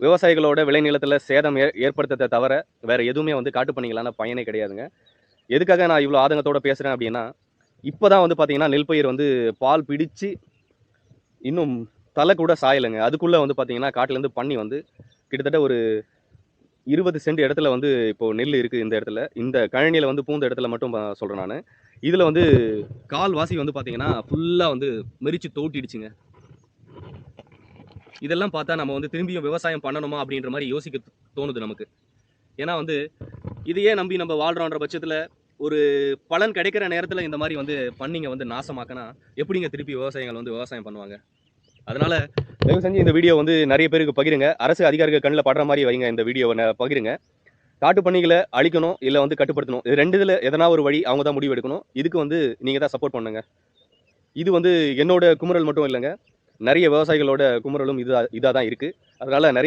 விவசாயிகளோட விளைநிலத்தில் சேதம் ஏற்படுத்ததை தவிர வேற எதுவுமே வந்து காட்டு பண்ணிக்கலான பயனே கிடையாதுங்க. எதுக்காக நான் இவ்வளோ ஆதங்கத்தோட பேசுகிறேன் அப்படின்னா, இப்போ தான் வந்து பார்த்தீங்கன்னா நெல் பயிர் வந்து பால் பிடிச்சு இன்னும் தலை கூட சாயலைங்க. அதுக்குள்ளே வந்து பார்த்தீங்கன்னா காட்டிலேருந்து பண்ணி வந்து கிட்டத்தட்ட ஒரு 20 சென்ட் இடத்துல வந்து இப்போ நெல் இருக்குது. இந்த இடத்துல இந்த கழனியில் வந்து பூந்த இடத்துல மட்டும் சொல்கிறேன் நான். இதில் வந்து கால்வாசி வந்து பார்த்தீங்கன்னா ஃபுல்லாக வந்து மெரிச்சு தோட்டிடுச்சுங்க. இதெல்லாம் பார்த்தா நம்ம வந்து திரும்பியும் விவசாயம் பண்ணணுமா அப்படின்ற மாதிரி யோசிக்க தோணுது நமக்கு. ஏன்னா வந்து இதையே நம்பி நம்ம வாழ்றோன்ற பட்சத்தில் ஒரு பலன் கிடைக்கிற நேரத்தில் இந்த மாதிரி வந்து பண்ணிங்க வந்து நாசமாக்கினா எப்படிங்க திருப்பி விவசாயிகள் வந்து விவசாயம் பண்ணுவாங்க? அதனால தயவு செஞ்சு இந்த வீடியோ வந்து நிறைய பேருக்கு பகிருங்க. அரசு அதிகாரிகள் கண்ணில் படுற மாதிரி வைங்க. இந்த வீடியோவை பகிருங்க. காட்டு பன்னிகளை அழிக்கணும் இல்லை வந்து கட்டுப்படுத்தணும், இது ரெண்டு இதில் எதனா ஒரு வழி அவங்க தான் முடிவு எடுக்கணும். இதுக்கு வந்து நீங்கள் தான் சப்போர்ட் பண்ணுங்க. இது வந்து என்னோட குமுறல் மட்டும் இல்லைங்க, நிறைய விவசாயிகளோட குமுறலும் இதாக தான் இருக்குது. அதனால நிறைய